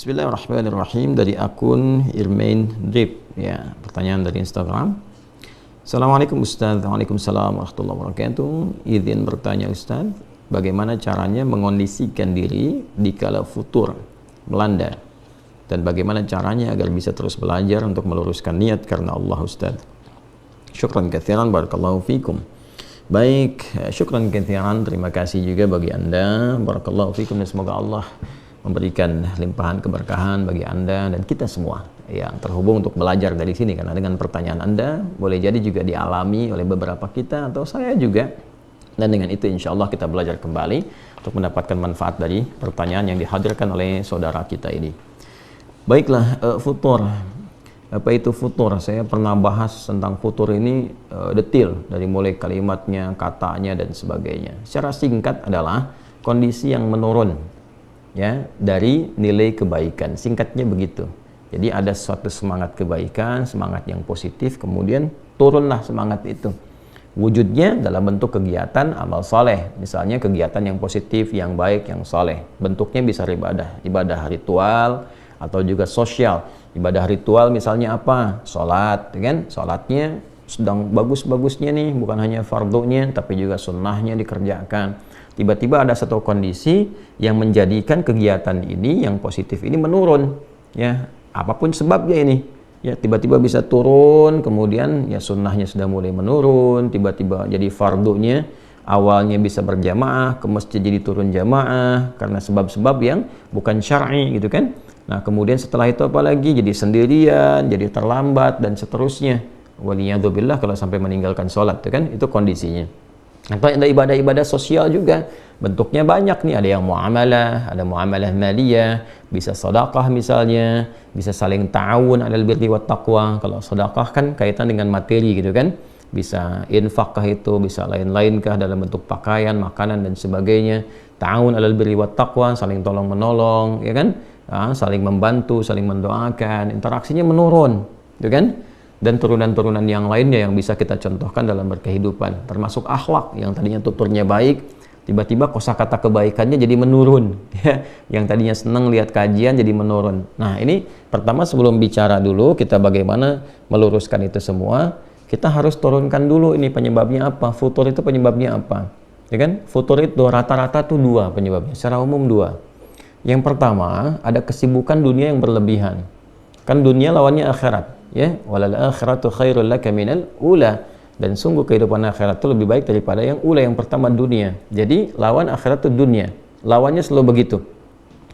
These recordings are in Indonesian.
Bismillahirrahmanirrahim, dari akun Irmain Drip, ya, pertanyaan dari Instagram. Assalamualaikum Ustaz. Waalaikumsalam warahmatullahi wabarakatuh. Izin bertanya Ustaz, bagaimana caranya mengondisikan diri dikala futur melanda, dan bagaimana caranya agar bisa terus belajar untuk meluruskan niat karena Allah Ustaz. Syukran katsiran, barakallahu fikum. Baik, syukran katsiran, terima kasih juga bagi Anda, barakallahu fikum, dan semoga Allah memberikan limpahan keberkahan bagi Anda dan kita semua yang terhubung untuk belajar dari sini, karena dengan pertanyaan Anda boleh jadi juga dialami oleh beberapa kita atau saya juga, dan dengan itu insya Allah kita belajar kembali untuk mendapatkan manfaat dari pertanyaan yang dihadirkan oleh saudara kita ini. Baiklah, futur. Apa itu futur? Saya pernah bahas tentang futur ini detail, dari mulai kalimatnya, katanya, dan sebagainya. Secara singkat adalah kondisi yang menurun, ya, dari nilai kebaikan. Singkatnya begitu. Jadi ada suatu semangat kebaikan, semangat yang positif, kemudian turunlah semangat itu. Wujudnya dalam bentuk kegiatan amal soleh, misalnya kegiatan yang positif, yang baik, yang soleh. Bentuknya bisa ibadah ritual atau juga sosial. Ibadah ritual misalnya apa? Sholat, kan? Sholatnya sedang bagus-bagusnya nih, bukan hanya fardunya, tapi juga sunnahnya dikerjakan. Tiba-tiba ada satu kondisi yang menjadikan kegiatan ini yang positif ini menurun, ya, apapun sebabnya ini, ya, tiba-tiba bisa turun, kemudian ya sunnahnya sudah mulai menurun, tiba-tiba jadi fardunya awalnya bisa berjamaah, ke masjid jadi turun jamaah karena sebab-sebab yang bukan syar'i, gitu kan. Nah, kemudian setelah itu apalagi jadi sendirian, jadi terlambat, dan seterusnya. Waliyadzubillah, kalau sampai meninggalkan sholat, kan, itu kondisinya. Atau ada ibadah-ibadah sosial juga, bentuknya banyak nih, ada yang muamalah, ada muamalah maliyah, bisa sedekah misalnya, bisa saling ta'awun 'alal birri wat taqwa. Kalau sedekah kan kaitan dengan materi, gitu kan, bisa infak kah itu, bisa lain-lain kah dalam bentuk pakaian, makanan, dan sebagainya. Ta'awun 'alal birri wat taqwa, saling tolong menolong, ya kan, saling membantu, saling mendoakan, interaksinya menurun, gitu kan. Dan turunan-turunan yang lainnya yang bisa kita contohkan dalam berkehidupan, termasuk akhlak yang tadinya tuturnya baik, tiba-tiba kosakata kebaikannya jadi menurun, ya. Yang tadinya senang lihat kajian jadi menurun. Nah, ini pertama, sebelum bicara dulu kita bagaimana meluruskan itu semua, kita harus turunkan dulu ini penyebabnya apa, futur itu penyebabnya apa, ya kan. Futur itu rata-rata tuh dua penyebabnya, secara umum dua. Yang pertama, ada kesibukan dunia yang berlebihan, kan dunia lawannya akhirat, ya, walal akhiratu khairul laka minal ula, dan sungguh kehidupan akhirat itu lebih baik daripada yang ula, yang pertama dunia. Jadi lawan akhirat itu dunia, lawannya selalu begitu,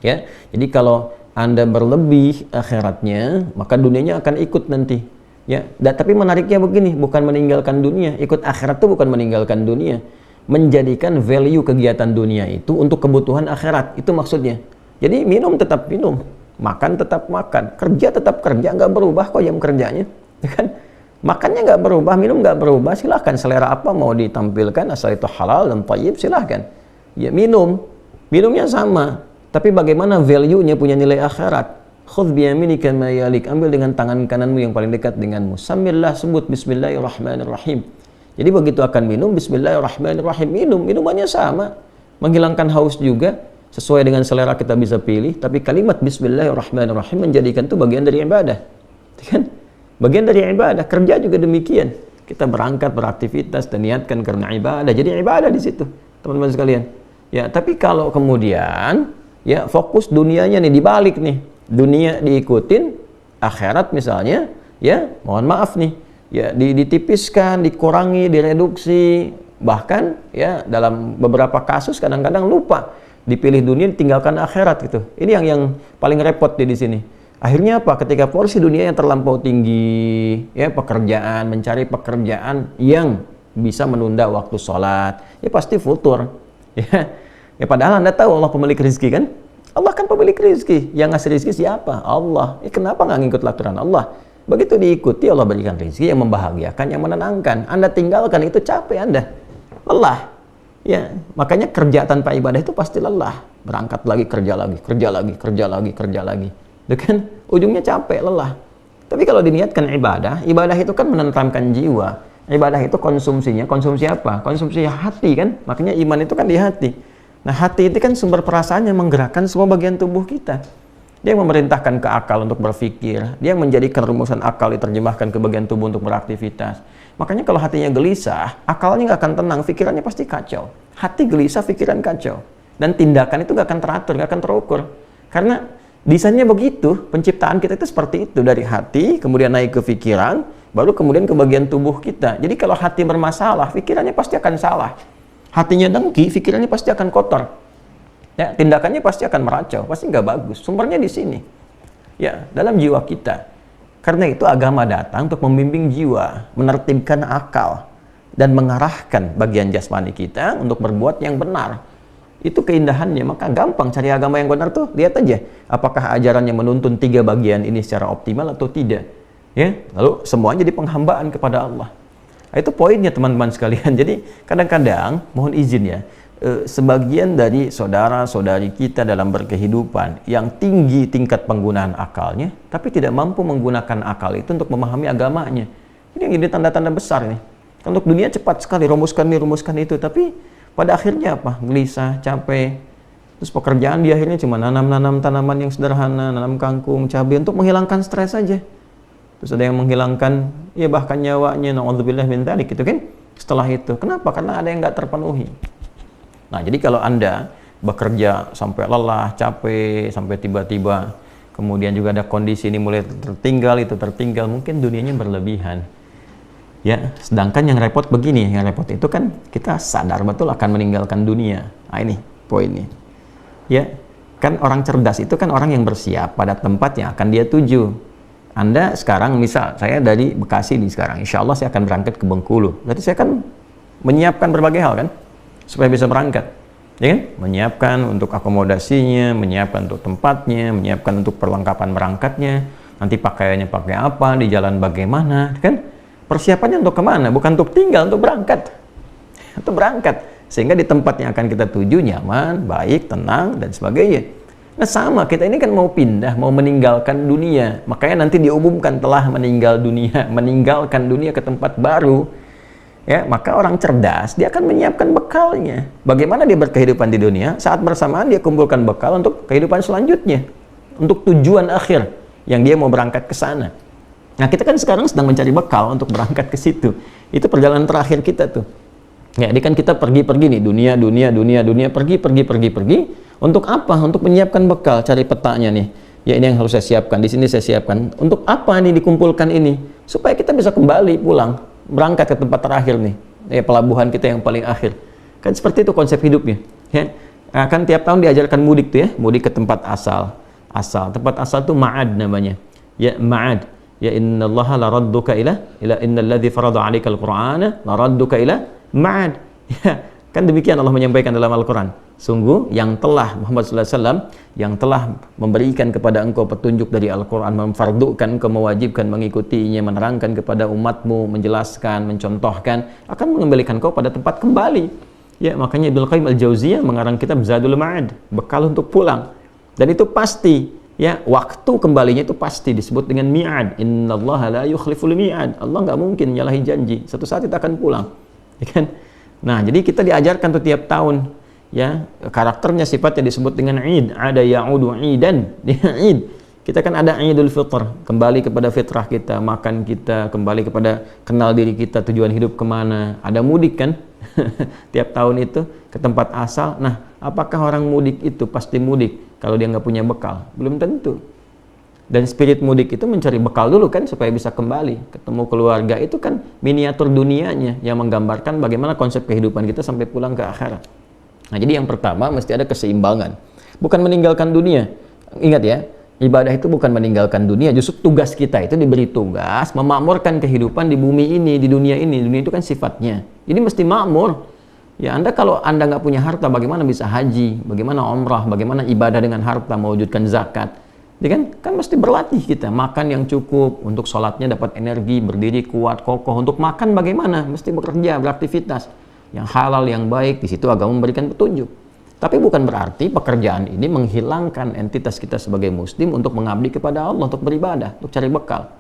ya. Jadi kalau Anda berlebih akhiratnya, maka dunianya akan ikut nanti, ya. Tapi menariknya begini, bukan meninggalkan dunia, ikut akhirat itu bukan meninggalkan dunia, menjadikan value kegiatan dunia itu untuk kebutuhan akhirat, itu maksudnya. Jadi minum tetap minum, makan tetap makan, kerja tetap kerja, nggak berubah kok jam kerjanya, ya kan? Makannya nggak berubah, minum nggak berubah, silahkan selera apa mau ditampilkan, asal itu halal dan thayyib, silahkan. Ya, minumnya sama, tapi bagaimana value-nya, punya nilai akhirat. Khudh biyaminika ma yalik, ambil dengan tangan kananmu yang paling dekat denganmu. Sambillah, sebut bismillahirrahmanirrahim. Jadi begitu akan minum, bismillahirrahmanirrahim, minumannya sama, menghilangkan haus juga, sesuai dengan selera kita bisa pilih, tapi kalimat bismillahirrahmanirrahim menjadikan itu bagian dari ibadah, kan? Bagian dari ibadah. Kerja juga demikian, kita berangkat beraktivitas dan niatkan karena ibadah, jadi ibadah di situ, teman-teman sekalian, ya. Tapi kalau kemudian, ya, fokus dunianya nih dibalik nih, dunia diikutin, akhirat misalnya, ya, mohon maaf nih, ya, ditipiskan, dikurangi, direduksi, bahkan, ya, dalam beberapa kasus kadang-kadang lupa, dipilih dunia, ditinggalkan akhirat, gitu. Ini yang paling repot di sini. Akhirnya apa? Ketika porsi dunia yang terlampau tinggi, ya, pekerjaan, mencari pekerjaan yang bisa menunda waktu sholat, ya pasti futur, ya. Ya, padahal Anda tahu Allah pemilik rezeki, kan? Allah kan pemilik rezeki. Yang ngasih rezeki siapa? Allah. Kenapa nggak ngikut aturan Allah? Begitu diikuti, Allah berikan rezeki yang membahagiakan, yang menenangkan. Anda tinggalkan, itu capek Anda, lelah. Ya, makanya kerja tanpa ibadah itu pasti lelah. Berangkat lagi, kerja lagi, kerja lagi, kerja lagi, kerja lagi. Itu kan ujungnya capek, lelah. Tapi kalau diniatkan ibadah, ibadah itu kan menenteramkan jiwa. Ibadah itu konsumsinya, konsumsi apa? Konsumsi hati, kan? Makanya iman itu kan di hati. Nah, hati itu kan sumber perasaan yang menggerakkan semua bagian tubuh kita. Dia yang memerintahkan ke akal untuk berpikir. Dia yang menjadikan rumusan akal diterjemahkan ke bagian tubuh untuk beraktivitas. Makanya kalau hatinya gelisah, akalnya nggak akan tenang, pikirannya pasti kacau. Hati gelisah, pikiran kacau. Dan tindakan itu nggak akan teratur, nggak akan terukur. Karena desainnya begitu, penciptaan kita itu seperti itu. Dari hati, kemudian naik ke pikiran, baru kemudian ke bagian tubuh kita. Jadi kalau hati bermasalah, pikirannya pasti akan salah. Hatinya dengki, pikirannya pasti akan kotor. Ya, tindakannya pasti akan meracau, pasti nggak bagus. Sumbernya di sini, ya, dalam jiwa kita. Karena itu agama datang untuk membimbing jiwa, menertibkan akal, dan mengarahkan bagian jasmani kita untuk berbuat yang benar. Itu keindahannya. Maka gampang cari agama yang benar tuh. Lihat aja, apakah ajarannya menuntun 3 bagian ini secara optimal atau tidak. Ya, lalu semuanya jadi penghambaan kepada Allah. Nah, itu poinnya teman-teman sekalian. Jadi kadang-kadang mohon izin ya, sebagian dari saudara-saudari kita dalam berkehidupan yang tinggi tingkat penggunaan akalnya, tapi tidak mampu menggunakan akal itu untuk memahami agamanya. Ini yang jadi tanda-tanda besar nih. Untuk dunia cepat sekali rumuskan ini, rumuskan itu, tapi pada akhirnya apa? Gelisah, capek. Terus pekerjaan di akhirnya cuma nanam-nanam tanaman yang sederhana, nanam kangkung, cabai untuk menghilangkan stres saja. Terus ada yang menghilangkan, ya bahkan nyawanya, na'udzubillah min dzalik gitu kan. Setelah itu, kenapa? Karena ada yang nggak terpenuhi. Nah, jadi kalau Anda bekerja sampai lelah, capek, sampai tiba-tiba kemudian juga ada kondisi ini mulai tertinggal, itu tertinggal, mungkin dunianya berlebihan. Ya, sedangkan yang repot begini, yang repot itu kan kita sadar betul akan meninggalkan dunia. Nah, ini poinnya. Ya, kan orang cerdas itu kan orang yang bersiap pada tempat yang akan dia tuju. Anda sekarang, misal saya dari Bekasi nih sekarang, insya Allah saya akan berangkat ke Bengkulu. Berarti saya kan menyiapkan berbagai hal kan, supaya bisa berangkat, ya kan? Menyiapkan untuk akomodasinya, menyiapkan untuk tempatnya, menyiapkan untuk perlengkapan berangkatnya, nanti pakaiannya pakai apa, di jalan bagaimana, kan? Persiapannya untuk kemana? Bukan untuk tinggal, untuk berangkat. Untuk berangkat. Sehingga di tempat yang akan kita tuju nyaman, baik, tenang, dan sebagainya. Nah sama, kita ini kan mau pindah, mau meninggalkan dunia. Makanya nanti diumumkan telah meninggal dunia, meninggalkan dunia ke tempat baru. Ya, maka orang cerdas dia akan menyiapkan bekalnya. Bagaimana dia berkehidupan di dunia, saat bersamaan dia kumpulkan bekal untuk kehidupan selanjutnya, untuk tujuan akhir yang dia mau berangkat ke sana. Nah, kita kan sekarang sedang mencari bekal untuk berangkat ke situ. Itu perjalanan terakhir kita tuh. Ya, ini kan kita pergi-pergi nih, dunia, pergi. Untuk apa? Untuk menyiapkan bekal, cari petanya nih. Ya, ini yang harus saya siapkan, di sini saya siapkan. Untuk apa nih dikumpulkan ini? Supaya kita bisa kembali pulang, berangkat ke tempat terakhir nih, ya, pelabuhan kita yang paling akhir. Kan seperti itu konsep hidupnya. Ya, kan tiap tahun diajarkan mudik tuh ya, mudik ke tempat asal. Tempat asal itu ma'ad namanya. Ya, ma'ad. Ya, innallaha la radduka ila innalladzi farada 'alaikal qur'ana la radduka ila ma'ad. Ya, kan demikian Allah menyampaikan dalam Al-Qur'an. Sungguh yang telah Muhammad sallallahu alaihi wasallam yang telah memberikan kepada engkau petunjuk dari Al-Qur'an, memfardukan engkau, mewajibkan mengikutinya, menerangkan kepada umatmu, menjelaskan, mencontohkan, akan mengembalikan engkau pada tempat kembali. Ya, makanya Ibnu Qayyim Al-Jauziyah mengarang kitab Zadul Ma'ad, bekal untuk pulang. Dan itu pasti, ya, waktu kembalinya itu pasti disebut dengan mi'ad. Innallaha la yukhliful mi'ad. Allah nggak mungkin nyalahi janji. Satu saat kita akan pulang. Ya kan? Nah, jadi kita diajarkan tuh tiap tahun, ya, karakternya, sifatnya disebut dengan id. Ada ya'udu idan, id. Kita kan ada Idul Fitr, kembali kepada fitrah kita, makan kita, kembali kepada kenal diri kita, tujuan hidup kemana. Ada mudik kan, tiap tahun itu ke tempat asal. Nah, apakah orang mudik itu pasti mudik kalau dia nggak punya bekal? Belum tentu. Dan spirit mudik itu mencari bekal dulu kan, supaya bisa kembali, ketemu keluarga. Itu kan miniatur dunianya yang menggambarkan bagaimana konsep kehidupan kita sampai pulang ke akhirat. Nah, jadi yang pertama mesti ada keseimbangan. Bukan meninggalkan dunia. Ingat ya, ibadah itu bukan meninggalkan dunia, justru tugas kita itu diberi tugas memakmurkan kehidupan di bumi ini, di dunia ini. Dunia itu kan sifatnya. Jadi mesti makmur. Ya, kalau Anda nggak punya harta, bagaimana bisa haji? Bagaimana umrah? Bagaimana ibadah dengan harta, mewujudkan zakat? Ya kan mesti berlatih kita, makan yang cukup, untuk sholatnya dapat energi, berdiri kuat, kokoh. Untuk makan bagaimana? Mesti bekerja, beraktivitas. Yang halal, yang baik, di situ agama memberikan petunjuk. Tapi bukan berarti pekerjaan ini menghilangkan entitas kita sebagai muslim untuk mengabdi kepada Allah, untuk beribadah, untuk cari bekal.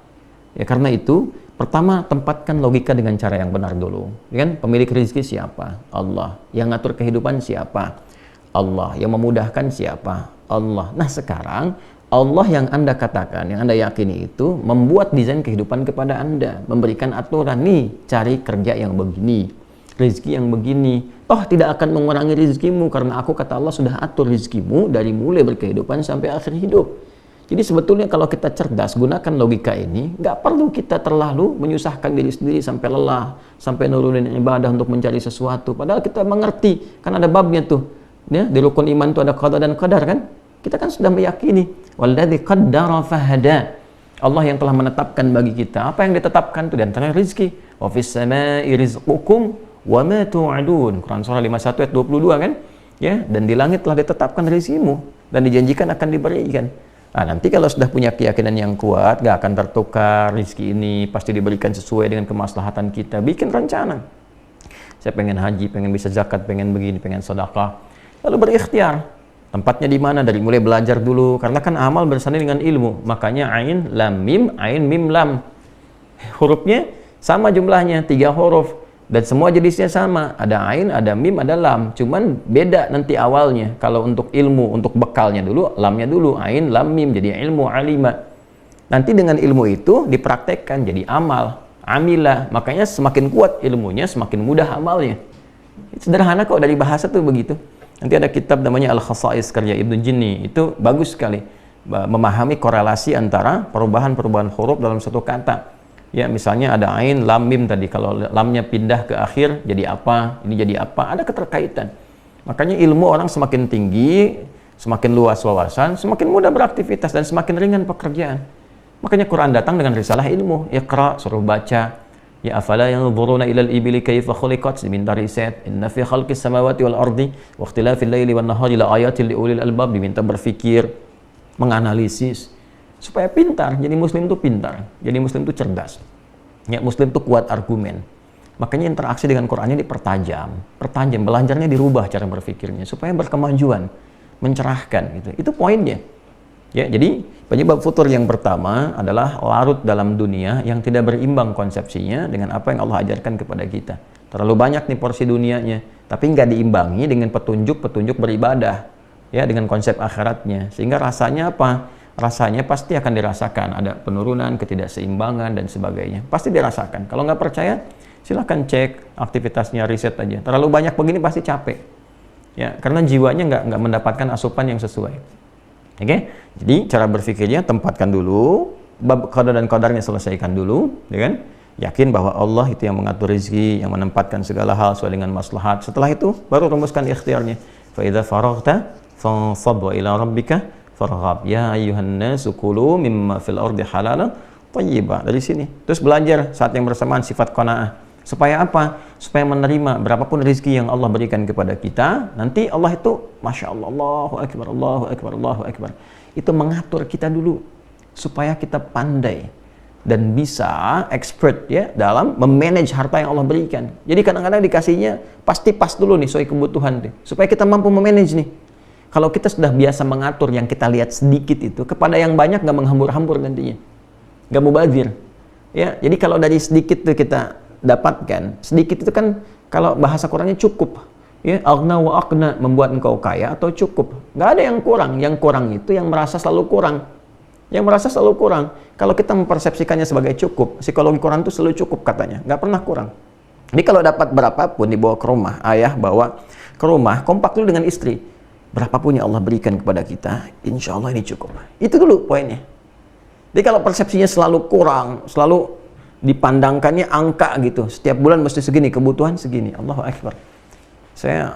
Ya, karena itu, pertama tempatkan logika dengan cara yang benar dulu. Ya kan? Pemilik rezeki siapa? Allah. Yang ngatur kehidupan siapa? Allah. Yang memudahkan siapa? Allah. Nah, sekarang Allah yang Anda katakan, yang Anda yakini itu membuat desain kehidupan kepada Anda, memberikan aturan nih, cari kerja yang begini, rezeki yang begini. Toh tidak akan mengurangi rezekimu karena aku kata Allah sudah atur rezekimu dari mulai berkehidupan sampai akhir hidup. Jadi sebetulnya kalau kita cerdas gunakan logika ini, nggak perlu kita terlalu menyusahkan diri sendiri sampai lelah, sampai nurunin ibadah untuk mencari sesuatu. Padahal kita mengerti, kan ada babnya tuh. Ya, di rukun iman itu ada qada dan qadar kan? Kita kan sudah meyakini walladzi qaddara fahada. Allah yang telah menetapkan bagi kita apa yang ditetapkan itu di antara rezeki. Wa fis samaa'i rizqukum wa ma tu'adun. Quran surah 51 ayat 22 kan? Ya, dan di langit telah ditetapkan rezekimu dan dijanjikan akan diberikan. Nah, nanti kalau sudah punya keyakinan yang kuat, gak akan tertukar rezeki ini, pasti diberikan sesuai dengan kemaslahatan kita. Bikin rencana. Saya pengen haji, pengen bisa zakat, pengen begini, pengen sedekah. Lalu berikhtiar. Tempatnya di mana? Dari mulai belajar dulu. Karena kan amal bersanding dengan ilmu. Makanya ain, lam, mim, lam. Hurufnya sama jumlahnya, 3 huruf. Dan semua jenisnya sama. Ada ain, ada mim, ada lam. Cuman beda nanti awalnya. Kalau untuk ilmu, untuk bekalnya dulu, lamnya dulu. Ain, lam, mim. Jadi ilmu, alima. Nanti dengan ilmu itu dipraktekkan jadi amal. Amilah. Makanya semakin kuat ilmunya, semakin mudah amalnya. Sederhana kok, dari bahasa tuh begitu. Nanti ada kitab namanya Al-Khasa'is karya Ibnu Jinni. Itu bagus sekali memahami korelasi antara perubahan-perubahan huruf dalam satu kata. Ya, misalnya ada ain, lam, mim tadi. Kalau lamnya pindah ke akhir jadi apa? Ini jadi apa? Ada keterkaitan. Makanya ilmu orang semakin tinggi, semakin luas wawasan, semakin mudah beraktivitas dan semakin ringan pekerjaan. Makanya Quran datang dengan risalah ilmu. Iqra, suruh baca. Ya afala yanzuruna ilal ibili kaifa khuliqat, diminta riset. Inna fi khalqis samawati wal ardi wa ikhtilafil laili wan nahari la ayatil liulil albab, diminta berpikir, menganalisis supaya pintar. Jadi muslim itu pintar, jadi muslim itu cerdas. Ya, muslim itu kuat argumen. Makanya interaksi dengan Qurannya dipertajam, belajarnya dirubah cara berpikirnya supaya berkemajuan, mencerahkan gitu. Itu poinnya. Ya, jadi penyebab futur yang pertama adalah larut dalam dunia yang tidak berimbang konsepsinya dengan apa yang Allah ajarkan kepada kita. Terlalu banyak nih porsi dunianya, tapi nggak diimbangi dengan petunjuk-petunjuk beribadah, ya, dengan konsep akhiratnya. Sehingga rasanya apa? Rasanya pasti akan dirasakan. Ada penurunan, ketidakseimbangan, dan sebagainya. Pasti dirasakan. Kalau nggak percaya, silahkan cek aktivitasnya, riset aja. Terlalu banyak begini pasti capek. Ya, karena jiwanya nggak mendapatkan asupan yang sesuai. Oke, jadi cara berpikirnya tempatkan dulu, bab qada dan qadarnya selesaikan dulu, ya kan? Yakin bahwa Allah itu yang mengatur rezeki, yang menempatkan segala hal sesuai dengan maslahat. Setelah itu baru rumuskan ikhtiarnya. Fa idza faraghta fansab wa ila rabbika farghab. Ya ayyuhan nasu kulu mimma fil ardi halalan thayyiba. Dari sini. Terus belajar saat yang bersamaan sifat qanaah. Supaya apa? Supaya menerima berapapun rezeki yang Allah berikan kepada kita. Nanti Allah itu, Masya Allah, Allahu Akbar, Allahu Akbar, Allahu Akbar. Itu mengatur kita dulu. Supaya kita pandai. Dan bisa expert ya dalam memanage harta yang Allah berikan. Jadi kadang-kadang dikasihnya pasti pas dulu nih, sesuai kebutuhan nih. Supaya kita mampu memanage nih. Kalau kita sudah biasa mengatur yang kita lihat sedikit itu, kepada yang banyak nggak menghambur-hambur nantinya. Nggak mubazir. Ya, jadi kalau dari sedikit tuh kita dapatkan, sedikit itu kan kalau bahasa Qurannya cukup, ya, aghna wa aqna, membuat engkau kaya atau cukup. Nggak ada yang kurang. Yang kurang itu yang merasa selalu kurang. Yang merasa selalu kurang. Kalau kita mempersepsikannya sebagai cukup, psikologi Quran itu selalu cukup katanya, nggak pernah kurang. Jadi kalau dapat berapapun dibawa ke rumah, ayah bawa ke rumah, kompak dulu dengan istri. Berapapun yang Allah berikan kepada kita, insya Allah ini cukup. Itu dulu poinnya. Jadi kalau persepsinya selalu kurang, selalu dipandangkannya angka gitu, setiap bulan mesti segini, kebutuhan segini, Allahu Akbar. Saya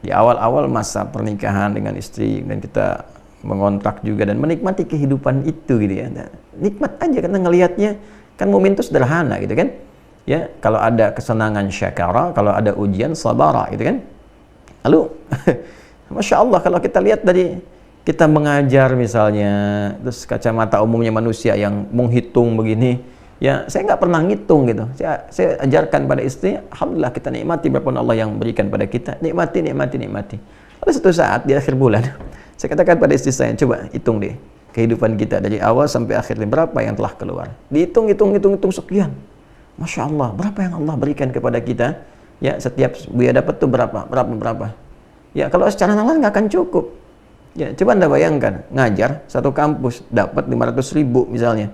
di awal-awal masa pernikahan dengan istri dan kita mengontrak juga dan menikmati kehidupan itu gitu ya. Nah, nikmat aja karena ngelihatnya kan mukmin itu sederhana gitu kan. Ya, kalau ada kesenangan syakara, kalau ada ujian sabara gitu kan. Lalu Masya Allah kalau kita lihat dari kita mengajar misalnya, terus kacamata umumnya manusia yang menghitung begini, ya saya nggak pernah ngitung gitu. Saya ajarkan pada istri, alhamdulillah kita nikmati berapa Allah yang berikan pada kita, nikmati. Lalu suatu saat di akhir bulan, saya katakan pada istri saya, coba hitung deh kehidupan kita dari awal sampai akhir berapa yang telah keluar. Dihitung sekian. Masya Allah, berapa yang Allah berikan kepada kita? Ya setiap buaya dapat tuh berapa? Ya kalau secara nalar nggak akan cukup. Ya, coba Anda bayangkan, ngajar satu kampus dapat 500.000 misalnya.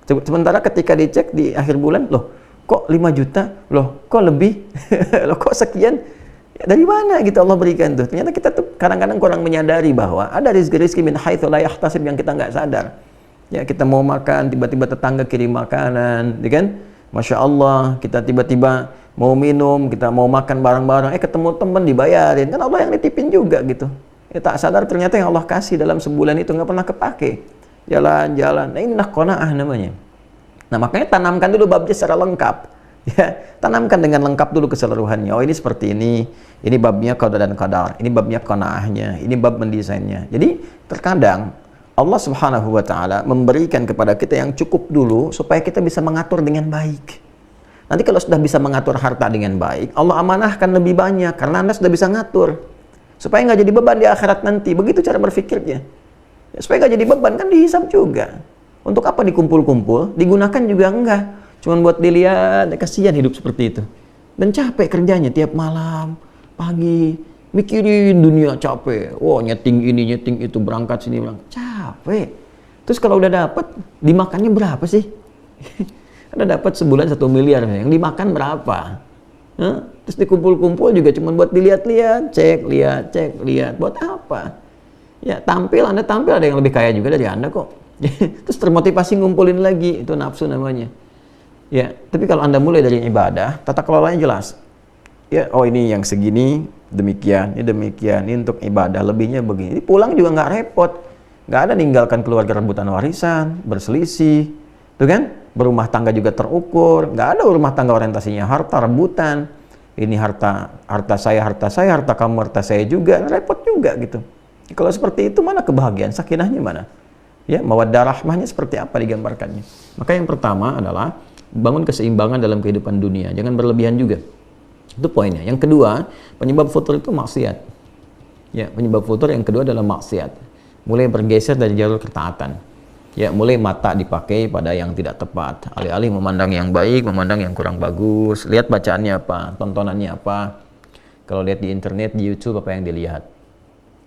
Sementara ketika dicek di akhir bulan, loh kok 5 juta? Loh kok lebih? Loh kok sekian? Ya, dari mana gitu Allah berikan tuh? Ternyata kita tuh kadang-kadang kurang menyadari bahwa ada rezeki min haitsu la yahtasib yang kita nggak sadar. Ya, kita mau makan, tiba-tiba tetangga kirim makanan, ya kan? Masya Allah, kita tiba-tiba mau minum, kita mau makan bareng-bareng, ketemu temen dibayarin, kan Allah yang nitipin juga gitu. Ya, tak sadar ternyata yang Allah kasih dalam sebulan itu nggak pernah kepake. Jalan-jalan, nah ini qanaah namanya. Nah makanya tanamkan dulu babnya secara lengkap. Ya, tanamkan dengan lengkap dulu keseluruhannya. Oh ini seperti ini babnya qada dan qadar, ini babnya qanaahnya, ini bab mendesainnya. Jadi terkadang Allah Subhanahu wa Ta'ala memberikan kepada kita yang cukup dulu supaya kita bisa mengatur dengan baik. Nanti kalau sudah bisa mengatur harta dengan baik, Allah amanahkan lebih banyak karena Anda sudah bisa ngatur. Supaya nggak jadi beban di akhirat nanti. Begitu cara berpikirnya. Ya, supaya nggak jadi beban, kan dihisab juga. Untuk apa dikumpul-kumpul? Digunakan juga enggak. Cuman buat dilihat, kasihan hidup seperti itu. Dan capek kerjanya tiap malam, pagi, mikirin dunia capek. Oh, nyeting ini, nyeting itu, berangkat sini, berangkat. Capek. Terus kalau udah dapat, dimakannya berapa sih? Ada dapat sebulan 1 miliar, yang dimakan berapa? Terus dikumpul-kumpul juga cuma buat dilihat-lihat, cek, lihat. Buat apa? Ya, Anda tampil ada yang lebih kaya juga dari Anda kok. Terus termotivasi ngumpulin lagi, itu nafsu namanya. Ya, tapi kalau Anda mulai dari ibadah, tata kelolanya jelas. Ya, oh ini yang segini, demikian, ini untuk ibadah, lebihnya begini. Pulang juga nggak repot. Nggak ada ninggalkan keluarga rebutan warisan, berselisih, tuh kan? Berumah tangga juga terukur, nggak ada rumah tangga orientasinya harta rebutan. Ini harta saya, harta kamu, harta saya juga, repot juga gitu. Kalau seperti itu mana kebahagiaan, sakinahnya mana? Ya, mawaddah rahmahnya seperti apa digambarkannya? Maka yang pertama adalah bangun keseimbangan dalam kehidupan dunia, jangan berlebihan juga. Itu poinnya. Yang kedua, penyebab futur itu maksiat. Ya, penyebab futur yang kedua adalah maksiat. Mulai bergeser dari jalur ketaatan. Ya, mulai mata dipakai pada yang tidak tepat. Alih-alih memandang yang baik, memandang yang kurang bagus. Lihat bacaannya apa, tontonannya apa. Kalau lihat di internet, di YouTube, apa yang dilihat.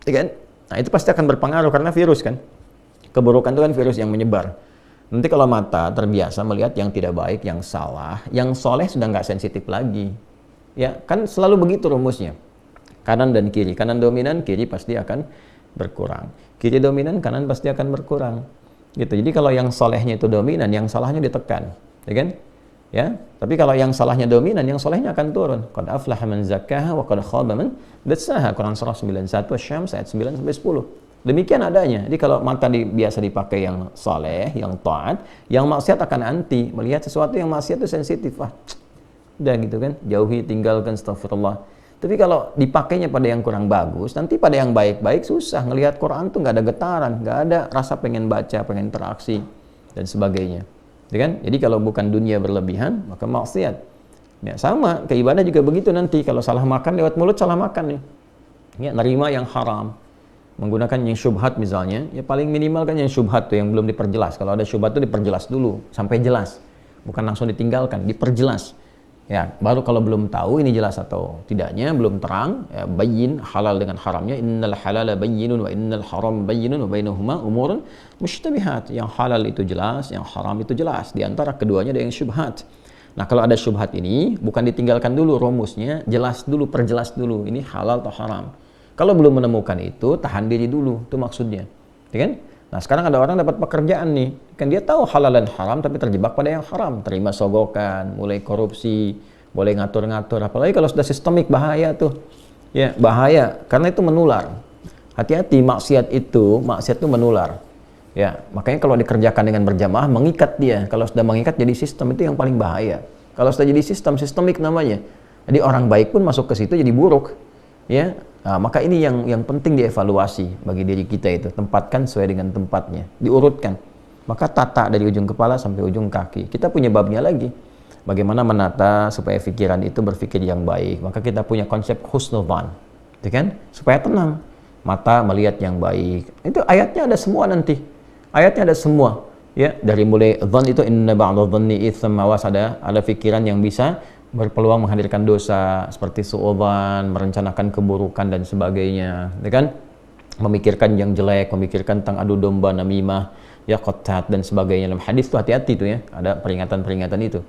Ya kan? Nah, itu pasti akan berpengaruh karena virus kan. Keburukan itu kan virus yang menyebar. Nanti kalau mata terbiasa melihat yang tidak baik, yang salah, yang soleh sudah nggak sensitif lagi. Ya, kan selalu begitu rumusnya. Kanan dan kiri. Kanan dominan, kiri pasti akan berkurang. Kiri dominan, kanan pasti akan berkurang. Gitu. Jadi kalau yang solehnya itu dominan, yang salahnya ditekan, ya kan? Ya. Tapi kalau yang salahnya dominan, yang solehnya akan turun. Qad aflaha man zakkaha wa qad khaba man dassaha. Quran surah 91 Asy-Syams ayat 9 sampai 10. Demikian adanya. Jadi kalau mata biasa dipakai yang soleh, yang taat, yang maksiat akan anti. Melihat sesuatu yang maksiat itu sensitif. Udah gitu kan? Jauhi, tinggalkan, astagfirullah. Tapi kalau dipakainya pada yang kurang bagus, nanti pada yang baik-baik susah. Ngelihat Quran tuh nggak ada getaran, nggak ada rasa pengen baca, pengen interaksi, dan sebagainya. Ya kan? Jadi kalau bukan dunia berlebihan, maka maksiat. Ya, sama, ke ibadah juga begitu nanti. Kalau salah makan, lewat mulut salah makan nih. Ya, nerima yang haram. Menggunakan yang syubhat misalnya, ya paling minimal kan yang syubhat tuh yang belum diperjelas. Kalau ada syubhat tuh diperjelas dulu, sampai jelas. Bukan langsung ditinggalkan, diperjelas. Ya, baru kalau belum tahu ini jelas atau tidaknya, belum terang, ya, bayyin halal dengan haramnya. Innal halala bayyinun wa innal haram bayyinun wa bainahuma umurun mushtabihat. Yang halal itu jelas, yang haram itu jelas. Di antara keduanya ada yang syubhat. Nah, kalau ada syubhat ini, bukan ditinggalkan dulu rumusnya, jelas dulu, perjelas dulu, ini halal atau haram. Kalau belum menemukan itu, tahan diri dulu, itu maksudnya. Ya kan? Nah, sekarang ada orang dapat pekerjaan nih, kan dia tahu halal dan haram tapi terjebak pada yang haram, terima sogokan, mulai korupsi, boleh ngatur-ngatur, apalagi kalau sudah sistemik bahaya tuh. Ya, bahaya karena itu menular. Hati-hati, maksiat itu menular. Ya, makanya kalau dikerjakan dengan berjamaah mengikat dia. Kalau sudah mengikat jadi sistem, itu yang paling bahaya. Kalau sudah jadi sistemik namanya. Jadi orang baik pun masuk ke situ jadi buruk. Ya. Nah, maka ini yang penting dievaluasi bagi diri kita itu, tempatkan sesuai dengan tempatnya, diurutkan. Maka tata dari ujung kepala sampai ujung kaki. Kita punya babnya lagi. Bagaimana menata supaya pikiran itu berpikir yang baik. Maka kita punya konsep husnudzan, gitu kan? Supaya tenang. Mata melihat yang baik. Itu ayatnya ada semua nanti. Ayatnya ada semua. Ya, dari mulai dzan itu inna ba'dadh dhanni itsam, awas ada pikiran yang bisa berpeluang menghadirkan dosa seperti suudzon, merencanakan keburukan dan sebagainya, ya kan? memikirkan yang jelek, memikirkan tentang adu domba, namimah, ya qattat dan sebagainya. Dalam hadis tuh hati-hati tuh ya, ada peringatan-peringatan itu.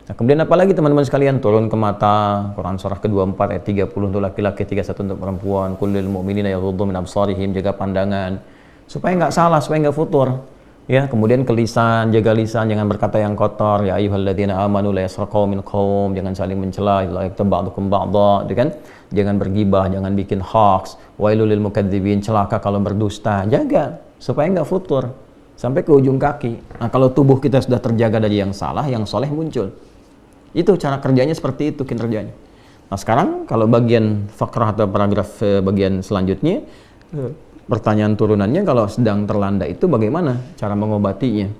Nah, kemudian apalagi teman-teman sekalian, turun ke mata, Quran surah ke-24 ayat 30 untuk laki-laki, 31 untuk perempuan, kullil mu'minina yaghuddu min absarihim, jaga pandangan supaya nggak salah, supaya nggak futur. Ya, kemudian ke lisan, jaga lisan, jangan berkata yang kotor. Ya ayyuhalladzina amanu la yasraqu min qaum, jangan saling mencela, la yaktab ba'dukum ba'dha, gitu kan? Jangan bergibah, jangan bikin hoax. Wailul lil mukadzibin, celaka kalau berdusta. Jaga supaya nggak futur sampai ke ujung kaki. Nah, kalau tubuh kita sudah terjaga dari yang salah, yang soleh muncul. Itu cara kerjanya, seperti itu kinerjanya. Nah, sekarang kalau bagian fakrah atau paragraf bagian selanjutnya, pertanyaan turunannya, kalau sedang terlanda itu bagaimana cara mengobatinya?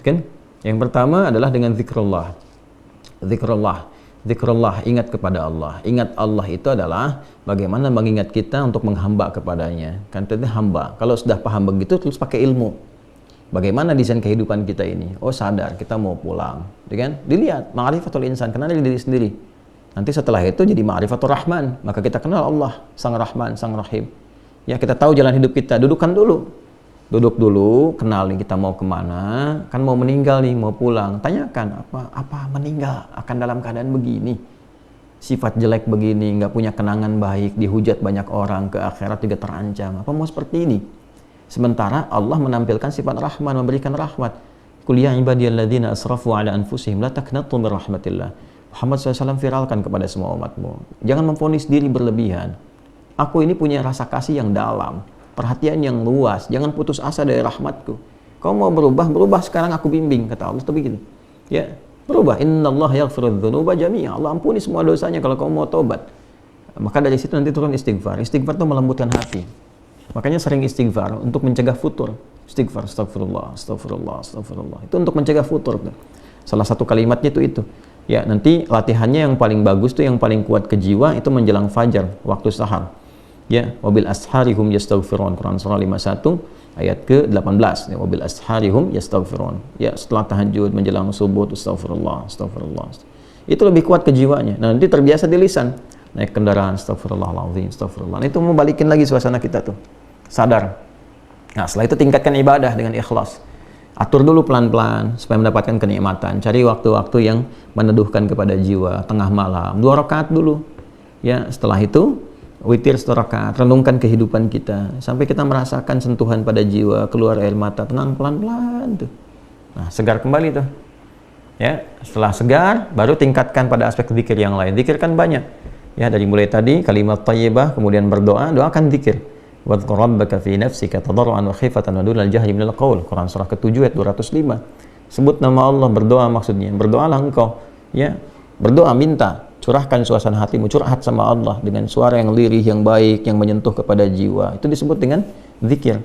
Kan? Yang pertama adalah dengan zikrullah. Zikrullah, ingat kepada Allah. Ingat Allah itu adalah bagaimana mengingat kita untuk menghamba kepadanya. Kan itu hamba. Kalau sudah paham begitu, terus pakai ilmu. Bagaimana desain kehidupan kita ini? Oh, sadar kita mau pulang, kan? Dilihat ma'rifatul insan, kenal diri sendiri. Nanti setelah itu jadi ma'rifatul rahman, maka kita kenal Allah, sang rahman, sang rahim. Ya, kita tahu jalan hidup kita, duduk dulu, kenal nih kita mau kemana, kan mau meninggal nih, mau pulang, tanyakan apa meninggal akan dalam keadaan begini, sifat jelek begini, nggak punya kenangan baik, dihujat banyak orang, ke akhirat juga terancam, apa mau seperti ini? Sementara Allah menampilkan sifat rahman, memberikan rahmat. Qul ya ibadiyalladzina asrafu ala anfusihim la taqnatu min rahmatillah. Muhammad SAW viralkan kepada semua umatmu, jangan memvonis diri berlebihan. Aku ini punya rasa kasih yang dalam, perhatian yang luas, jangan putus asa dari rahmatku. Kau mau berubah sekarang aku bimbing, kata Allah, tapi begini. Ya, berubah. Innallaha yaghfirudz dzunuba jami'a. Allah ampuni semua dosanya kalau kau mau tobat. Maka dari situ nanti turun istighfar. Istighfar itu melembutkan hati. Makanya sering istighfar untuk mencegah futur. Istighfar, astagfirullah. Itu untuk mencegah futur. Salah satu kalimatnya itu. Ya, nanti latihannya yang paling bagus tuh, yang paling kuat ke jiwa itu menjelang fajar, waktu sahar. Ya, wabil asharihum yastaghfirun, Quran surah 51 ayat ke-18. Ya, wabil asharihum yastaghfirun. Ya, setelah tahajud menjelang subuh astagfirullah. Itu lebih kuat ke jiwanya. Nah, nanti terbiasa di lisan. Naik kendaraan astagfirullahaladzim, astagfirullah. Itu mau balikin lagi suasana kita tuh. Sadar. Nah, setelah itu tingkatkan ibadah dengan ikhlas. Atur dulu pelan-pelan supaya mendapatkan kenikmatan. Cari waktu-waktu yang meneduhkan kepada jiwa, tengah malam, 2 rakaat dulu. Ya, setelah itu witir 1 rakaat, renungkan kehidupan kita sampai kita merasakan sentuhan pada jiwa, keluar air mata, tenang pelan-pelan tuh. Nah, segar kembali tuh. Ya, setelah segar baru tingkatkan pada aspek zikir yang lain. Zikirkan banyak. Ya, dari mulai tadi kalimat thayyibah, kemudian berdoa, doakan zikir. Wadhkur rabbaka fi nafsika tadarruan wa khifatan wa dunal jahri minal qaul. Quran surah ke-7 ayat 205. Sebut nama Allah, berdoa maksudnya. Berdoalah engkau, ya. Berdoa, minta, curahkan suasana hatimu, curhat sama Allah dengan suara yang lirih, yang baik, yang menyentuh kepada jiwa. Itu disebut dengan zikir.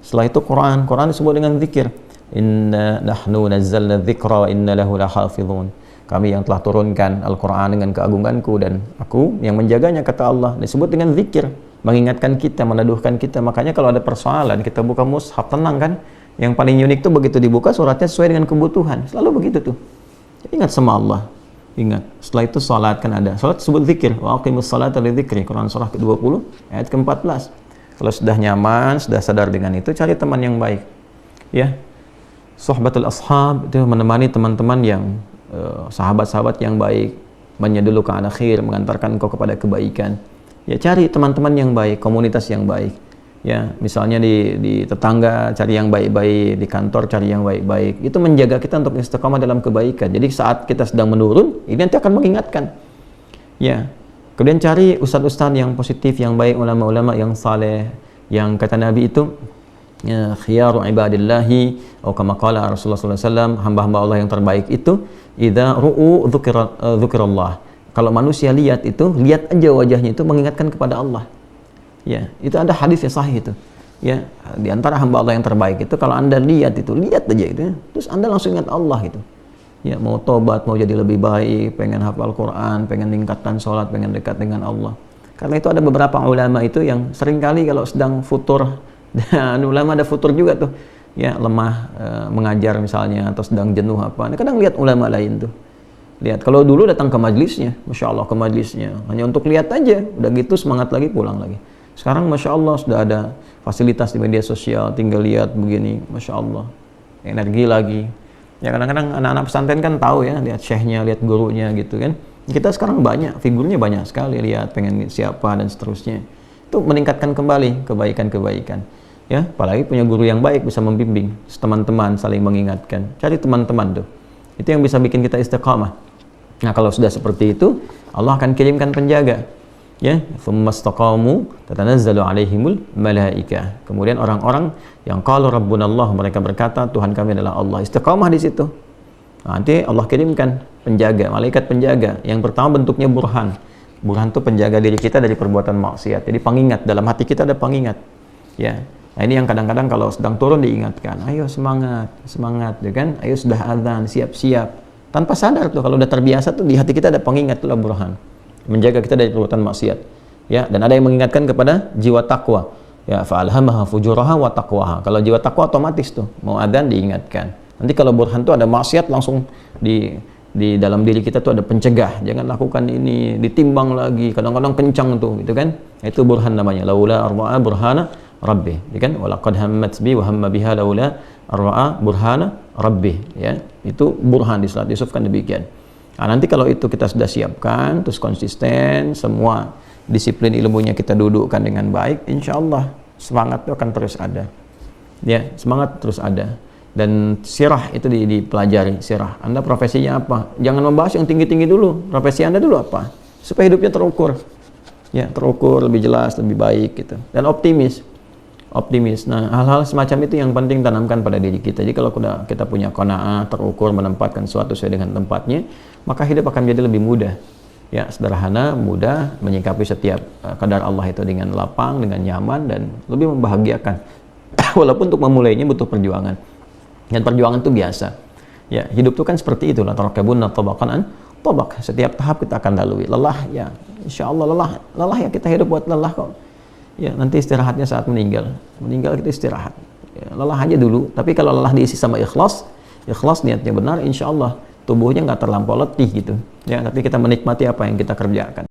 Setelah itu Quran disebut dengan zikir. Inna nahnu nazzalna dzikra wa inna lahu lahafizun. Kami yang telah turunkan Al-Quran dengan keagunganku dan aku yang menjaganya, kata Allah. Disebut dengan zikir, mengingatkan kita, meneduhkan kita. Makanya kalau ada persoalan, kita buka mushaf, tenang kan? Yang paling unik tuh begitu dibuka suratnya sesuai dengan kebutuhan. Selalu begitu tuh. Ingat sama Allah. Ingat. Setelah itu salat kan ada. Salat disebut zikir. Wa aqimus salata li dzikri. Quran surah ke-20 ayat ke-14. Kalau sudah nyaman, sudah sadar dengan itu, cari teman yang baik. Ya. Sohbatul ashab itu menemani teman-teman yang sahabat-sahabat yang baik, menyedulu ke akhir, mengantarkan engkau kepada kebaikan. Ya, cari teman-teman yang baik, komunitas yang baik. Ya, misalnya di tetangga cari yang baik-baik, di kantor cari yang baik-baik. Itu menjaga kita untuk istiqamah dalam kebaikan. Jadi saat kita sedang menurun, ini nanti akan mengingatkan. Ya. Kemudian cari ustaz-ustaz yang positif, yang baik, ulama-ulama yang saleh, yang kata Nabi itu ya, khiyaru ibadillahi atau kama qala Rasulullah sallallahu alaihi wasallam, hamba-hamba Allah yang terbaik itu idza ru'u dzukirallah. Kalau manusia lihat itu, lihat aja wajahnya itu mengingatkan kepada Allah. Ya, itu ada hadis yang sahih itu. Ya, di antara hamba Allah yang terbaik itu kalau Anda lihat itu, lihat aja itu, terus Anda langsung ingat Allah itu. Ya, mau tobat, mau jadi lebih baik, pengen hafal Quran, pengen tingkatkan sholat, pengen dekat dengan Allah. Karena itu ada beberapa ulama itu yang seringkali kalau sedang futur, dan ulama ada futur juga tuh, ya lemah mengajar misalnya, atau sedang jenuh apa, kadang lihat ulama lain tuh. Lihat, kalau dulu datang ke majlisnya, Masya Allah ke majlisnya, hanya untuk lihat aja, udah gitu semangat lagi, pulang lagi. Sekarang Masya Allah sudah ada fasilitas di media sosial, tinggal lihat begini, Masya Allah, energi lagi. Ya kadang-kadang anak-anak pesantren kan tahu ya, lihat syekhnya, lihat gurunya gitu kan. Kita sekarang banyak, figurnya banyak sekali, lihat pengen siapa dan seterusnya. Itu meningkatkan kembali kebaikan-kebaikan. Ya, apalagi punya guru yang baik bisa membimbing, teman-teman saling mengingatkan. Cari teman-teman tuh. Itu yang bisa bikin kita istiqamah. Nah, kalau sudah seperti itu, Allah akan kirimkan penjaga. Ya, tsumastaqamu tatanazzalu alaihimul malaikah. Kemudian orang-orang yang qalu rabbunallah, mereka berkata Tuhan kami adalah Allah. Istiqamah di situ. Nah, nanti Allah kirimkan penjaga, malaikat penjaga. Yang pertama bentuknya burhan. Burhan itu penjaga diri kita dari perbuatan maksiat. Jadi pengingat, dalam hati kita ada pengingat. Ya. Nah, ini yang kadang-kadang kalau sedang turun diingatkan, ayo semangat, semangat, ya kan? Ayo sudah azan, siap-siap. Tanpa sadar tuh, kalau udah terbiasa tuh di hati kita ada pengingat, itulah burhan. Menjaga kita dari perbuatan maksiat. Ya, dan ada yang mengingatkan kepada jiwa takwa. Ya, fa'alhamaha fujuraha wa taqwaha. Kalau jiwa takwa otomatis tuh, mau azan diingatkan. Nanti kalau burhan tuh ada maksiat langsung di dalam diri kita tuh ada pencegah, jangan lakukan ini, ditimbang lagi, kadang-kadang kencang tuh, gitu kan? Itu burhan namanya, laula arwa'a burhana rabbih, ya kan? Walaqad hammat bi wa hamma biha laula arwa'a burhana rabbih, ya. Itu burhan di surat Yusuf kan demikian. Nah, nanti kalau itu kita sudah siapkan, terus konsisten, semua disiplin ilmunya kita dudukkan dengan baik, insya Allah semangat itu akan terus ada. Ya, semangat terus ada. Dan sirah itu dipelajari, sirah. Anda profesinya apa? Jangan membahas yang tinggi-tinggi dulu. Profesi Anda dulu apa? Supaya hidupnya terukur. Ya, terukur, lebih jelas, lebih baik gitu. Dan optimis. Optimis. Nah, hal-hal semacam itu yang penting tanamkan pada diri kita. Jadi kalau kita punya qanaah, terukur, menempatkan sesuatu sesuai dengan tempatnya, maka hidup akan menjadi lebih mudah. Ya, sederhana, mudah, menyikapi setiap kadar Allah itu dengan lapang, dengan nyaman, dan lebih membahagiakan. Walaupun untuk memulainya butuh perjuangan. Dan perjuangan itu biasa. Ya, hidup itu kan seperti itu. La tarakabunna tabaqan an tabaq. Setiap tahap kita akan lalui. Lelah, ya, insya Allah lelah. Lelah ya, kita hidup buat lelah kok. Ya, nanti istirahatnya saat meninggal. Meninggal kita istirahat. Ya, lelah aja dulu. Tapi kalau lelah diisi sama ikhlas, ikhlas niatnya benar, insya Allah tubuhnya nggak terlampau letih gitu. Ya, tapi kita menikmati apa yang kita kerjakan.